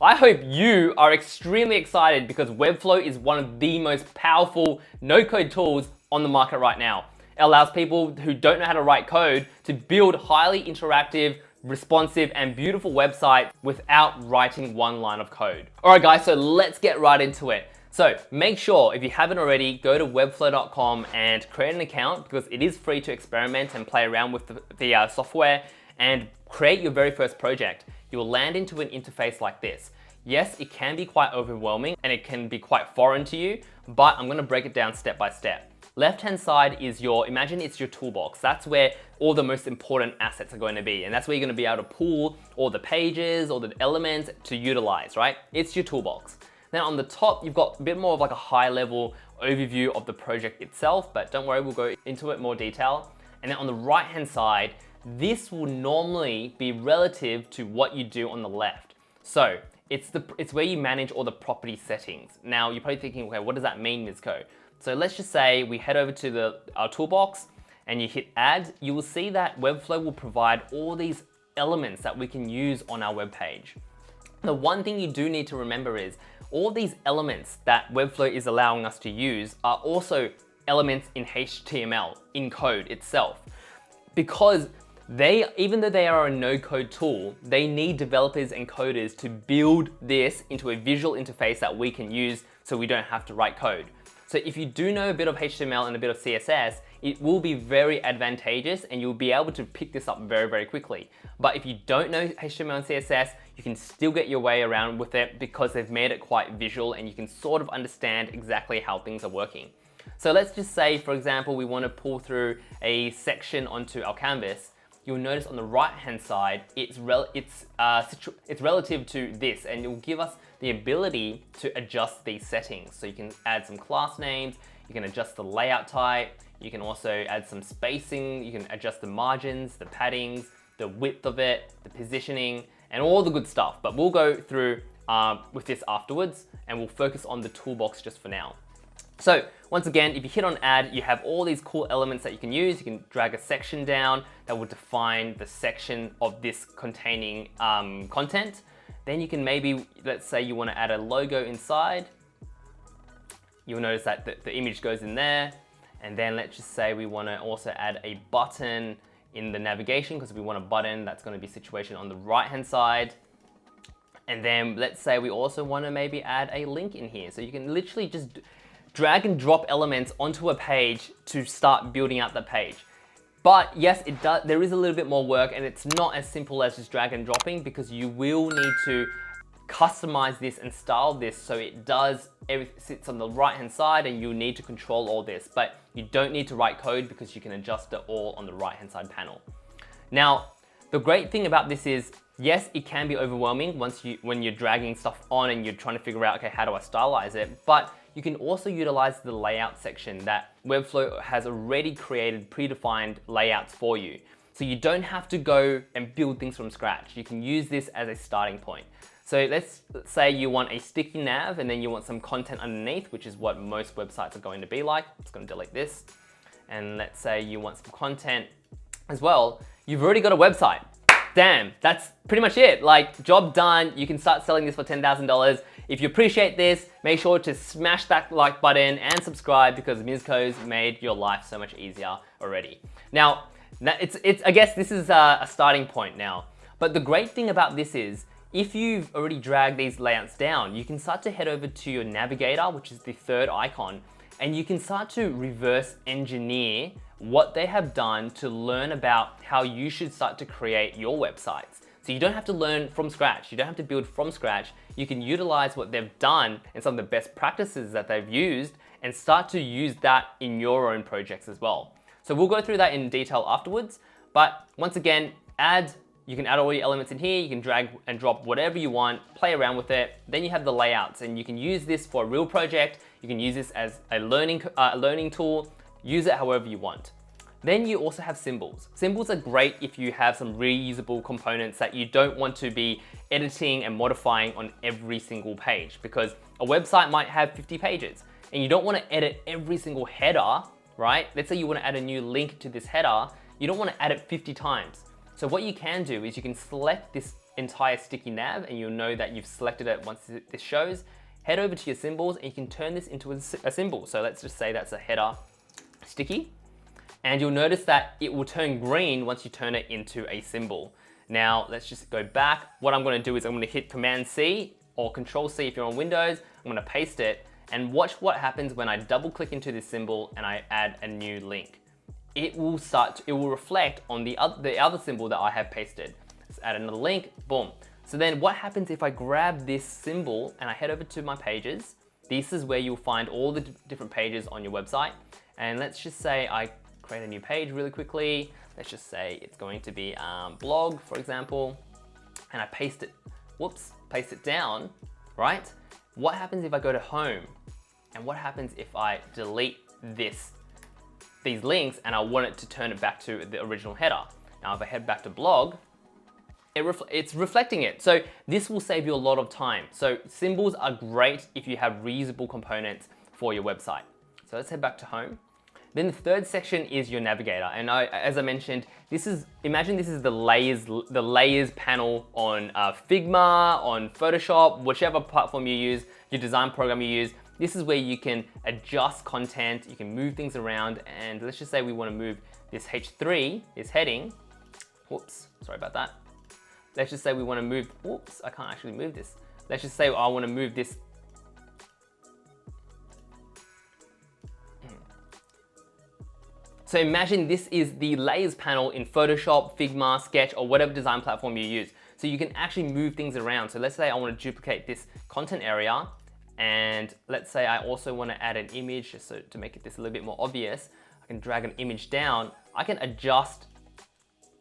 I hope you are extremely excited because Webflow is one of the most powerful no-code tools on the market right now. It allows people who don't know how to write code to build highly interactive, responsive, and beautiful websites without writing one line of code. All right, guys, so let's get right into it. So make sure, if you haven't already, go to webflow.com and create an account because it is free to experiment and play around with the software and create your very first project. You will land into an interface like this. Yes, it can be quite overwhelming and it can be quite foreign to you, but I'm gonna break it down step by step. Left-hand side is imagine it's your toolbox. That's where all the most important assets are going to be. And that's where you're gonna be able to pull all the pages, all the elements to utilize, right? It's your toolbox. Now on the top, you've got a bit more of like a high level overview of the project itself, but don't worry, we'll go into it more detail. And then on the right-hand side, this will normally be relative to what you do on the left. So it's where you manage all the property settings. Now you're probably thinking, okay, what does that mean, Mizco? So let's just say we head over to our toolbox and you hit add, you will see that Webflow will provide all these elements that we can use on our web page. The one thing you do need to remember is all these elements that Webflow is allowing us to use are also elements in HTML, in code itself. Because even though they are a no-code tool, they need developers and coders to build this into a visual interface that we can use so we don't have to write code. So if you do know a bit of HTML and a bit of CSS, it will be very advantageous and you'll be able to pick this up very, very quickly. But if you don't know HTML and CSS, you can still get your way around with it because they've made it quite visual and you can sort of understand exactly how things are working. So let's just say, for example, we want to pull through a section onto our canvas. You'll notice on the right-hand side, it's relative to this, and it will give us the ability to adjust these settings. So you can add some class names, you can adjust the layout type, you can also add some spacing, you can adjust the margins, the paddings, the width of it, the positioning, and all the good stuff. But we'll go through with this afterwards, and we'll focus on the toolbox just for now. So once again, if you hit on add, you have all these cool elements that you can use. You can drag a section down that will define the section of this containing content. Then you can maybe, let's say you want to add a logo inside. You'll notice that the image goes in there. And then let's just say we want to also add a button in the navigation because we want a button that's going to be situated on the right-hand side. And then let's say we also want to maybe add a link in here. So you can literally just drag and drop elements onto a page to start building out the page. But yes, there is a little bit more work and it's not as simple as just drag and dropping because you will need to customize this and style this so it sits on the right hand side and you need to control all this. But you don't need to write code because you can adjust it all on the right hand side panel. Now, the great thing about this is, yes, it can be overwhelming when you're dragging stuff on and you're trying to figure out, okay, how do I stylize it? But you can also utilize the layout section that Webflow has already created predefined layouts for you. So you don't have to go and build things from scratch. You can use this as a starting point. So let's say you want a sticky nav and then you want some content underneath, which is what most websites are going to be like. I'm just going to delete this. And let's say you want some content as well. You've already got a website. Damn, that's pretty much it. Like, job done. You can start selling this for $10,000. If you appreciate this, make sure to smash that like button and subscribe because Mizco's made your life so much easier already. Now, I guess this is a starting point now. But the great thing about this is, if you've already dragged these layouts down, you can start to head over to your navigator, which is the third icon, and you can start to reverse engineer what they have done to learn about how you should start to create your websites. So you don't have to learn from scratch. You don't have to build from scratch. You can utilize what they've done and some of the best practices that they've used and start to use that in your own projects as well. So we'll go through that in detail afterwards. But once again, you can add all your elements in here. You can drag and drop whatever you want, play around with it. Then you have the layouts and you can use this for a real project. You can use this as a learning tool. Use it however you want. Then you also have symbols. Symbols are great if you have some reusable components that you don't want to be editing and modifying on every single page because a website might have 50 pages and you don't want to edit every single header, right? Let's say you want to add a new link to this header. You don't want to add it 50 times. So what you can do is you can select this entire sticky nav and you'll know that you've selected it once this shows, head over to your symbols and you can turn this into a symbol. So let's just say that's a header sticky. And you'll notice that it will turn green once you turn it into a symbol. Now let's just go back. What I'm gonna do is I'm gonna hit Command C or Control C if you're on Windows. I'm gonna paste it and watch what happens when I double click into this symbol and I add a new link. It will reflect on the other symbol that I have pasted. Let's add another link, boom. So then what happens if I grab this symbol and I head over to my pages? This is where you'll find all the different pages on your website. And let's just say I create a new page really quickly. Let's just say it's going to be blog, for example, and I paste it down, right? What happens if I go to home? And what happens if I delete these links and I want it to turn it back to the original header? Now, if I head back to blog, it's reflecting it. So this will save you a lot of time. So symbols are great if you have reusable components for your website. So let's head back to home. Then the third section is your navigator. And as I mentioned, imagine this is the layers panel on Figma, on Photoshop, whichever platform you use, your design program you use. This is where you can adjust content, you can move things around, and let's just say we want to move this H3, this heading. Whoops, sorry about that. Let's just say we want to move, whoops, I can't actually move this. Let's just say I want to move this. So imagine this is the layers panel in Photoshop, Figma, Sketch, or whatever design platform you use. So you can actually move things around. So let's say I want to duplicate this content area, and let's say I also want to add an image, just so to make this a little bit more obvious. I can drag an image down. I can adjust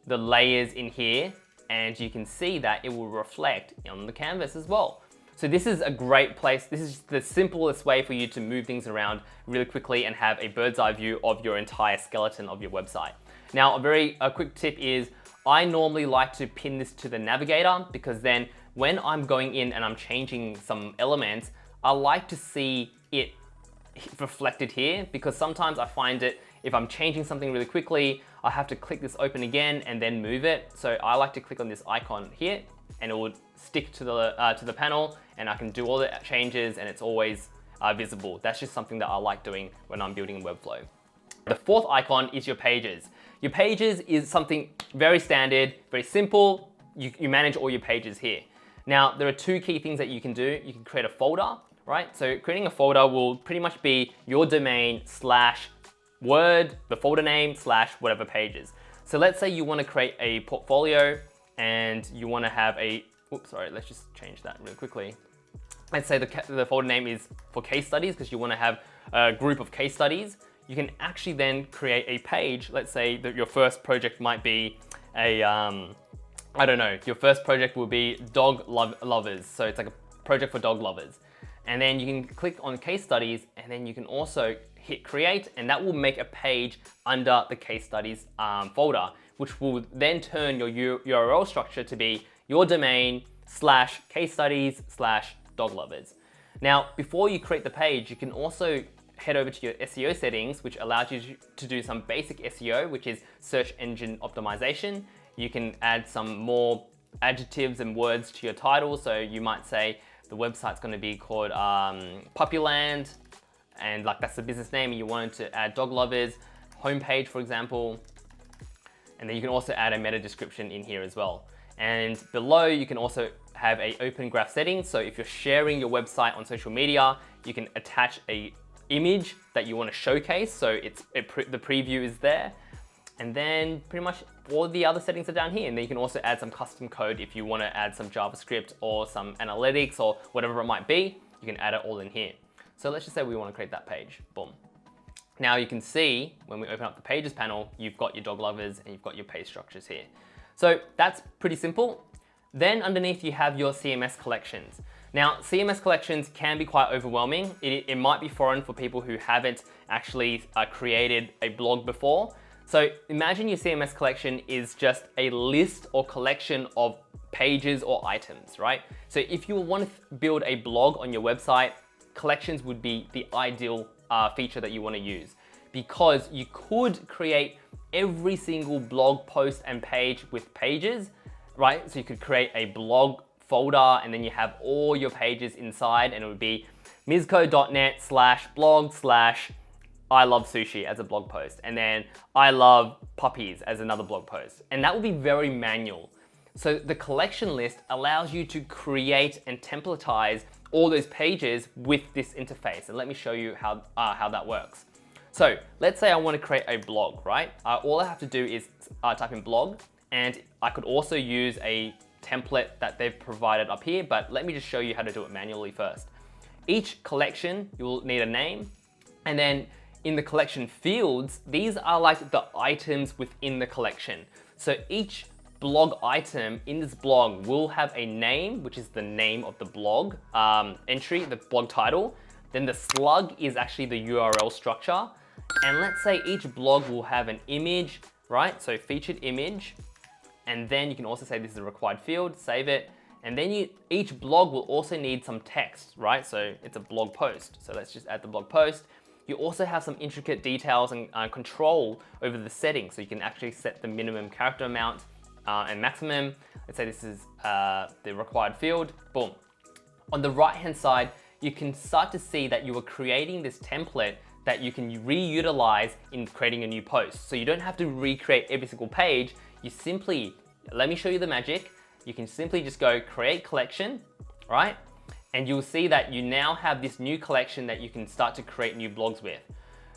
the layers in here, and you can see that it will reflect on the canvas as well. So this is a great place. This is the simplest way for you to move things around really quickly and have a bird's eye view of your entire skeleton of your website. Now, a quick tip is I normally like to pin this to the navigator, because then when I'm going in and I'm changing some elements, I like to see it reflected here, because sometimes I find it, if I'm changing something really quickly, I have to click this open again and then move it. So I like to click on this icon here and it will stick to the panel, and I can do all the changes and it's always visible. That's just something that I like doing when I'm building in Webflow. The fourth icon is your pages. Your pages is something very standard, very simple. You manage all your pages here. Now, there are two key things that you can do. You can create a folder, right? So creating a folder will pretty much be your domain / Word, the folder name / whatever pages. So let's say you want to create a portfolio and you want to have let's just change that really quickly. Let's say the folder name is for case studies, because you want to have a group of case studies. You can actually then create a page. Let's say that your first project might be I don't know, your first project will be dog lovers. So it's like a project for dog lovers. And then you can click on case studies, and then you can also hit create, and that will make a page under the case studies folder, which will then turn your URL structure to be your domain / case studies / dog lovers. Now, before you create the page, you can also head over to your SEO settings, which allows you to do some basic SEO, which is search engine optimization. You can add some more adjectives and words to your title. So you might say the website's going to be called Puppyland, and like that's the business name, and you wanted to add dog lovers homepage, for example. And then you can also add a meta description in here as well. And below, you can also have a open graph setting. So if you're sharing your website on social media, you can attach a image that you want to showcase. So the preview is there. And then pretty much all the other settings are down here. And then you can also add some custom code if you want to add some JavaScript or some analytics or whatever it might be. You can add it all in here. So let's just say we want to create that page. Boom. Now you can see when we open up the pages panel, you've got your dog lovers and you've got your page structures here. So that's pretty simple. Then underneath you have your CMS collections. Now, CMS collections can be quite overwhelming. It might be foreign for people who haven't actually created a blog before. So imagine your CMS collection is just a list or collection of pages or items, right? So if you want to build a blog on your website, collections would be the ideal feature that you want to use, because you could create every single blog post and page with pages, right? So you could create a blog folder and then you have all your pages inside, and it would be mizco.net/blog/ I love sushi as a blog post, and then I love puppies as another blog post. And that will be very manual. So the collection list allows you to create and templatize all those pages with this interface. And let me show you how that works. So let's say I want to create a blog, right? All I have to do is type in blog, and I could also use a template that they've provided up here, but let me just show you how to do it manually first. Each collection, you will need a name, and then in the collection fields, these are like the items within the collection. So each blog item in this blog will have a name, which is the name of the blog entry, the blog title. Then the slug is actually the URL structure. And let's say each blog will have an image, right? So featured image. And then you can also say this is a required field, save it. And then each blog will also need some text, right? So it's a blog post. So let's just add the blog post. You also have some intricate details and control over the settings. So you can actually set the minimum character amount and maximum. Let's say this is the required field, boom. On the right-hand side, you can start to see that you are creating this template that you can reutilize in creating a new post. So you don't have to recreate every single page. You simply, let me show you the magic. You can simply just go create collection, right? And you'll see that you now have this new collection that you can start to create new blogs with.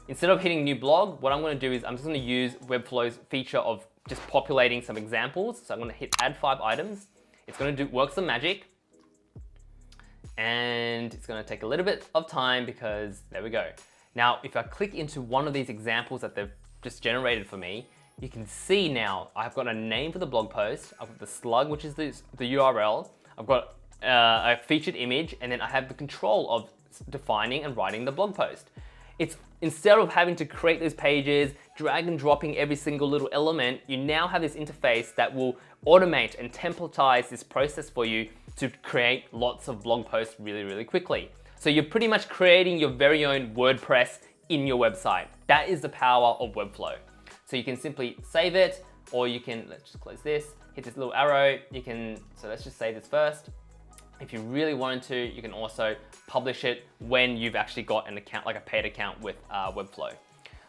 Instead of hitting new blog, what I'm gonna do is I'm just gonna use Webflow's feature of just populating some examples. So I'm gonna hit add 5 items. It's gonna work some magic. And it's gonna take a little bit of time because there we go. Now, if I click into one of these examples that they've just generated for me, you can see now I've got a name for the blog post. I've got the slug, which is the URL. I've got a featured image, and then I have the control of defining and writing the blog post. It's instead of having to create those pages, drag and dropping every single little element, you now have this interface that will automate and templatize this process for you to create lots of blog posts really, really quickly. So you're pretty much creating your very own WordPress in your website. That is the power of Webflow. So you can simply save it, or you can, let's just close this, hit this little arrow, so let's just save this first. If you really wanted to, you can also publish it when you've actually got an account, like a paid account with Webflow.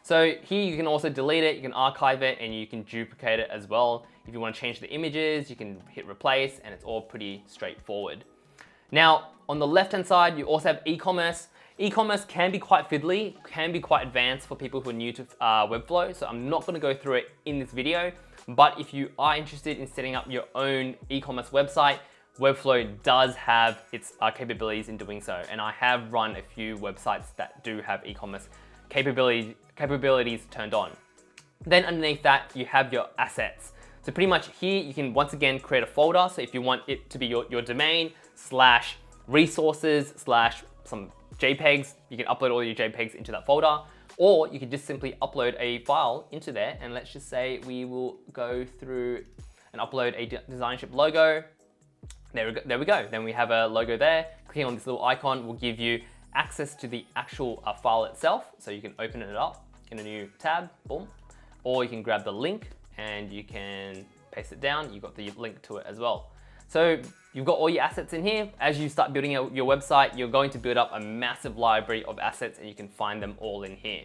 So here you can also delete it, you can archive it, and you can duplicate it as well. If you want to change the images, you can hit replace, and it's all pretty straightforward. Now, on the left-hand side, you also have e-commerce. E-commerce can be quite fiddly, can be quite advanced for people who are new to Webflow, so I'm not going to go through it in this video, but if you are interested in setting up your own e-commerce website, Webflow does have its capabilities in doing so, and I have run a few websites that do have e-commerce capabilities turned on. Then underneath that, you have your assets. So pretty much here, you can once again create a folder. So if you want it to be your domain / resources / some JPEGs, you can upload all your JPEGs into that folder, or you can just simply upload a file into there. And let's just say we will go through and upload a Designship logo. There we go. Then we have a logo there. Clicking on this little icon will give you access to the actual file itself. So you can open it up in a new tab, boom. Or you can grab the link and you can paste it down. You've got the link to it as well. So you've got all your assets in here. As you start building your website, you're going to build up a massive library of assets, and you can find them all in here.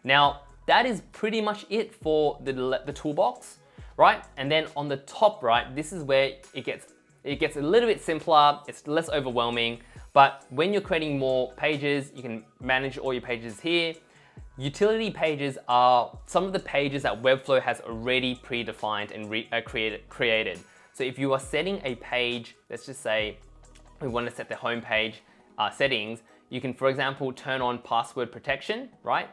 Now, that is pretty much it for the toolbox, right? And then on the top right, this is where it gets a little bit simpler, it's less overwhelming, but when you're creating more pages, you can manage all your pages here. Utility pages are some of the pages that Webflow has already predefined and created. So if you are setting a page, let's just say we want to set the home page settings, you can, for example, turn on password protection, right?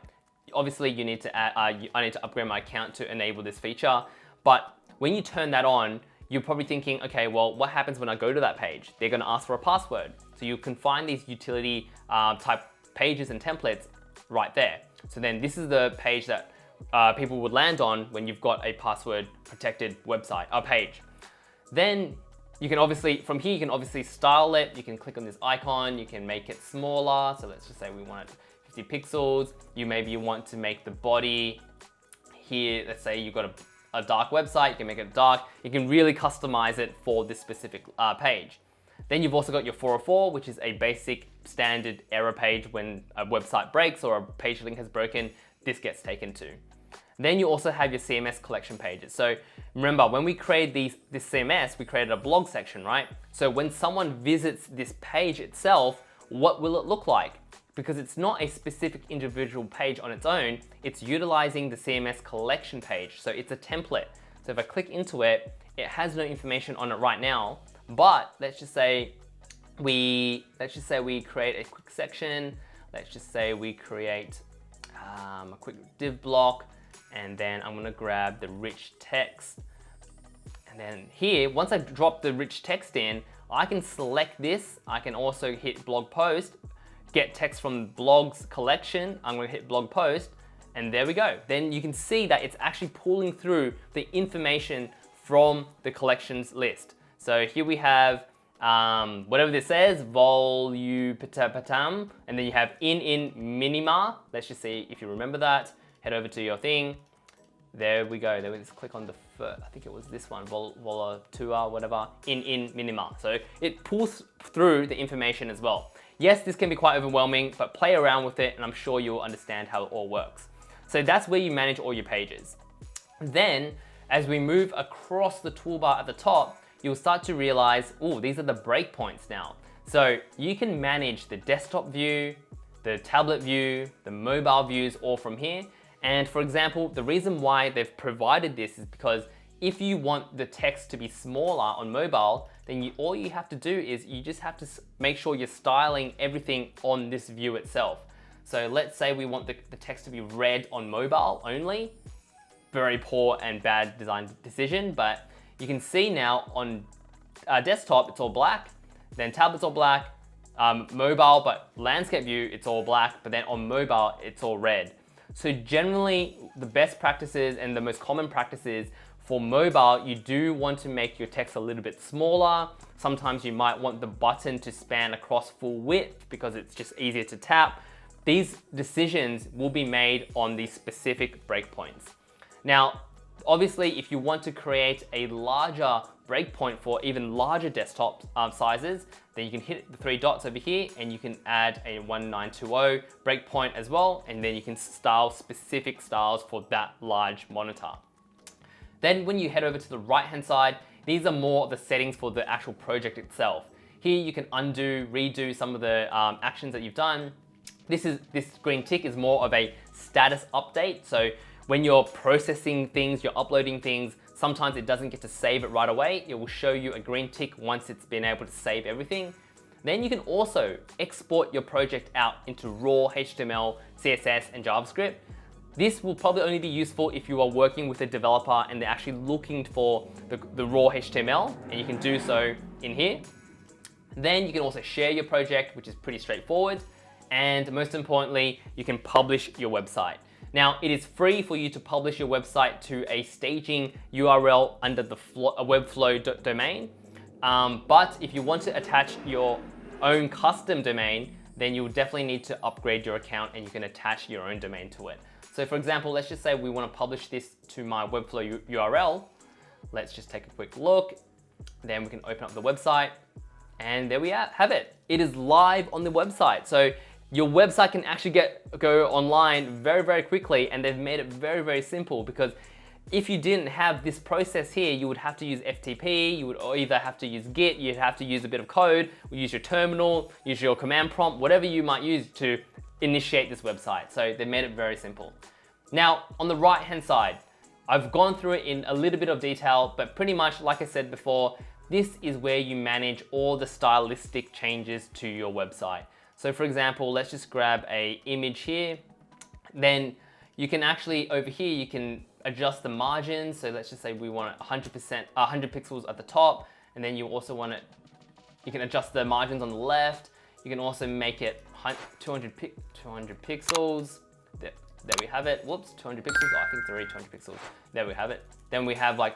Obviously, you need to I need to upgrade my account to enable this feature, but when you turn that on, you're probably thinking, okay, well, what happens when I go to that page? They're gonna ask for a password. So you can find these utility type pages and templates right there. So then this is the page that people would land on when you've got a password protected website, page. Then you can obviously, from here, you can obviously style it. You can click on this icon, you can make it smaller. So let's just say we want it 50 pixels. Maybe you want to make the body here, let's say you've got a dark website, you can make it dark. You can really customize it for this specific page. Then you've also got your 404, which is a basic standard error page. When a website breaks or a page link has broken, this gets taken to. Then you also have your CMS collection pages. So remember, when we created this CMS, we created a blog section, right? So when someone visits this page itself, what will it look like? Because it's not a specific individual page on its own, it's utilizing the CMS collection page. So it's a template. So if I click into it, it has no information on it right now, but let's just say we create a quick section. Let's just say we create a quick div block, and then I'm gonna grab the rich text. And then here, once I drop the rich text in, I can select this. I can also hit blog post, get text from blogs collection. I'm gonna hit blog post, and there we go. Then you can see that it's actually pulling through the information from the collections list. So here we have whatever this says, volupatam, and then you have in minima. Let's just see if you remember that. Head over to your thing. There we go. Then we just click on the first, I think it was this one, volatua, whatever, in minima. So it pulls through the information as well. Yes, this can be quite overwhelming, but play around with it and I'm sure you'll understand how it all works. So that's where you manage all your pages. Then, as we move across the toolbar at the top, you'll start to realize, oh, these are the breakpoints now. So you can manage the desktop view, the tablet view, the mobile views all from here. And for example, the reason why they've provided this is because if you want the text to be smaller on mobile, then all you have to do is you just have to make sure you're styling everything on this view itself. So let's say we want the text to be red on mobile only. Very poor and bad design decision, but you can see now on desktop, it's all black, then tablet's all black, mobile, but landscape view, it's all black, but then on mobile, it's all red. So generally, the best practices and the most common practices for mobile, you do want to make your text a little bit smaller. Sometimes you might want the button to span across full width because it's just easier to tap. These decisions will be made on these specific breakpoints. Now, obviously, if you want to create a larger breakpoint for even larger desktop sizes, then you can hit the three dots over here and you can add a 1920 breakpoint as well, and then you can style specific styles for that large monitor. Then when you head over to the right-hand side, these are more the settings for the actual project itself. Here you can undo, redo some of the actions that you've done. This green tick is more of a status update. So when you're processing things, you're uploading things, sometimes it doesn't get to save it right away. It will show you a green tick once it's been able to save everything. Then you can also export your project out into raw HTML, CSS, and JavaScript. This will probably only be useful if you are working with a developer and they're actually looking for the raw HTML, and you can do so in here. Then you can also share your project, which is pretty straightforward. And most importantly, you can publish your website. Now, it is free for you to publish your website to a staging URL under the Webflow domain. But if you want to attach your own custom domain, then you'll definitely need to upgrade your account and you can attach your own domain to it. So for example, let's just say we want to publish this to my Webflow URL. Let's just take a quick look. Then we can open up the website and there we have it. It is live on the website. So your website can actually go online very, very quickly, and they've made it very, very simple, because if you didn't have this process here, you would have to use FTP, you would either have to use Git, you'd have to use a bit of code, or use your terminal, use your command prompt, whatever you might use to initiate this website. So they made it very simple. Now, on the right-hand side, I've gone through it in a little bit of detail, but pretty much like I said before, this is where you manage all the stylistic changes to your website. So for example, let's just grab a image here. Then you can actually, over here, you can adjust the margins. So let's just say we want it 100 pixels at the top. And then you also want it, you can adjust the margins on the left. You can also make it 200 pixels. There we have it. Whoops, 200 pixels. Oh, I think it's already 200 pixels. There we have it. Then we have like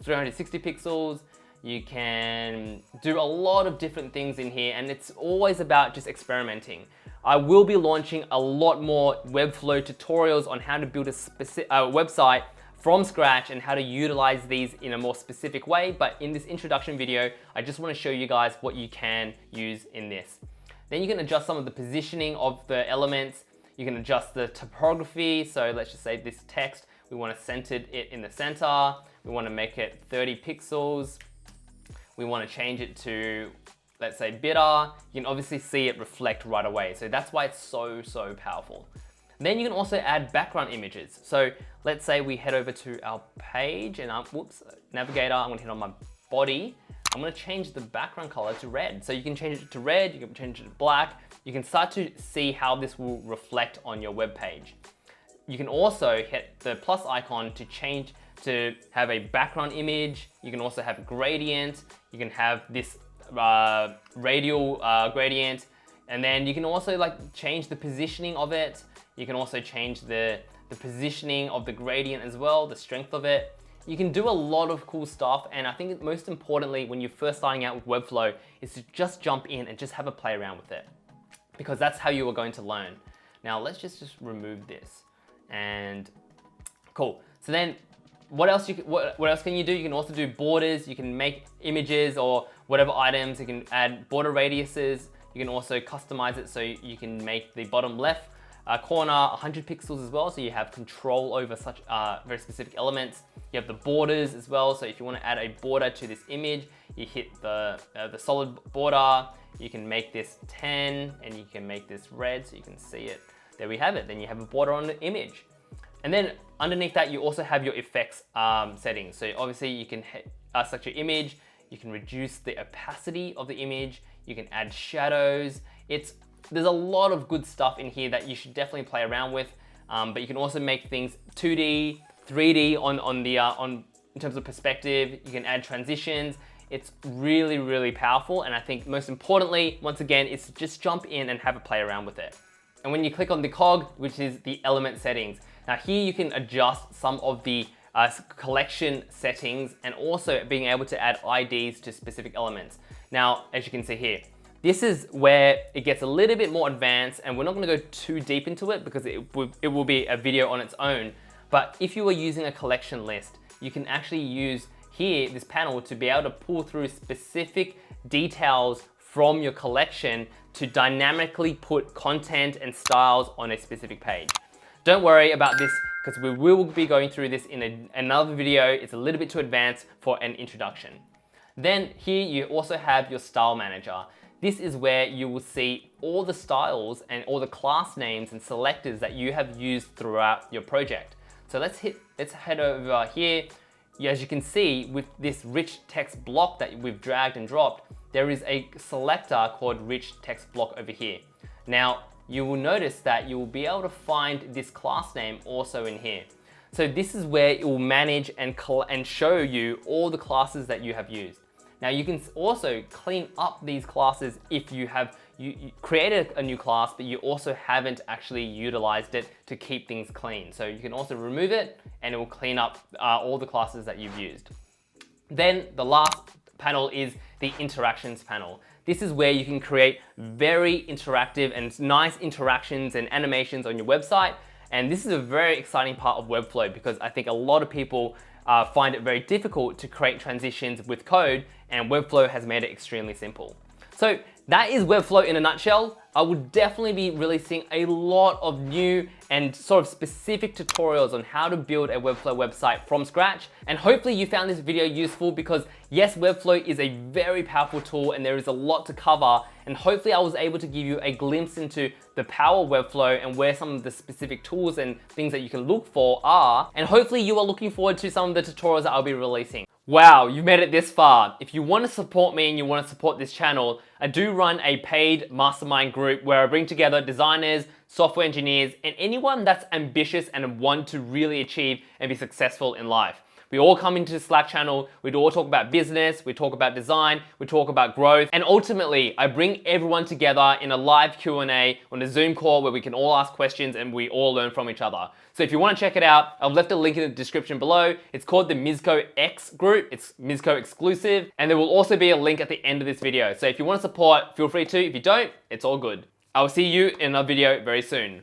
360 pixels. You can do a lot of different things in here, and it's always about just experimenting. I will be launching a lot more Webflow tutorials on how to build a website from scratch and how to utilize these in a more specific way. But in this introduction video, I just want to show you guys what you can use in this. Then you can adjust some of the positioning of the elements. You can adjust the typography. So let's just say this text, we want to center it in the center. We want to make it 30 pixels. We want to change it to, let's say, bitter. You can obviously see it reflect right away. So that's why it's so powerful. Then you can also add background images. So let's say we head over to our page and navigator, I'm gonna hit on my body. I'm gonna change the background color to red. So you can change it to red, you can change it to black. You can start to see how this will reflect on your web page. You can also hit the plus icon to change to have a background image. You can also have a gradient. You can have this radial gradient. And then you can also change the positioning of it. You can also change the positioning of the gradient as well, the strength of it. You can do a lot of cool stuff, and I think most importantly, when you're first starting out with Webflow, is to just jump in and just have a play around with it, because that's how you are going to learn. Now let's just remove this, and cool. So then what else can you do? You can also do borders. You can make images or whatever items. You can add border radiuses. You can also customize it so you can make the bottom left corner 100 pixels as well, so you have control over such very specific elements. You have the borders as well, so if you want to add a border to this image, you hit the solid border. You can make this 10 and you can make this red so you can see it. There we have it. Then you have a border on the image. And then underneath that, you also have your effects settings. So obviously you can select your image, you can reduce the opacity of the image, you can add shadows. There's a lot of good stuff in here that you should definitely play around with. But you can also make things 2D, 3D in terms of perspective. You can add transitions. It's really powerful. And I think most importantly, once again, is to just jump in and have a play around with it. And when you click on the cog, which is the element settings, now here you can adjust some of the collection settings and also being able to add IDs to specific elements. Now, as you can see here, this is where it gets a little bit more advanced, and we're not gonna go too deep into it because it will be a video on its own. But if you are using a collection list, you can actually use here, this panel, to be able to pull through specific details from your collection to dynamically put content and styles on a specific page. Don't worry about this because we will be going through this in another video. It's a little bit too advanced for an introduction. Then here you also have your style manager. This is where you will see all the styles and all the class names and selectors that you have used throughout your project. So let's head over here. As you can see, with this rich text block that we've dragged and dropped, there is a selector called rich text block over here. Now, you will notice that you will be able to find this class name also in here. So this is where it will manage and show you all the classes that you have used. Now you can also clean up these classes if you created a new class, but you also haven't actually utilized it to keep things clean. So you can also remove it and it will clean up all the classes that you've used. Then the last panel is the interactions panel. This is where you can create very interactive and nice interactions and animations on your website. And this is a very exciting part of Webflow because I think a lot of people find it very difficult to create transitions with code, and Webflow has made it extremely simple. So that is Webflow in a nutshell. I will definitely be releasing a lot of new and sort of specific tutorials on how to build a Webflow website from scratch. And hopefully you found this video useful because yes, Webflow is a very powerful tool and there is a lot to cover. And hopefully I was able to give you a glimpse into the power of Webflow and where some of the specific tools and things that you can look for are. And hopefully you are looking forward to some of the tutorials that I'll be releasing. Wow, you've made it this far. If you want to support me and you want to support this channel, I do run a paid mastermind group where I bring together designers, software engineers, and anyone that's ambitious and want to really achieve and be successful in life. We all come into the Slack channel, we all talk about business, we talk about design, we talk about growth, and ultimately I bring everyone together in a live Q&A on a Zoom call where we can all ask questions and we all learn from each other. So if you want to check it out, I've left a link in the description below. It's called the Mizco X group. It's Mizco exclusive, and there will also be a link at the end of this video. So if you want to support, feel free to. If you don't, it's all good. I will see you in another video very soon.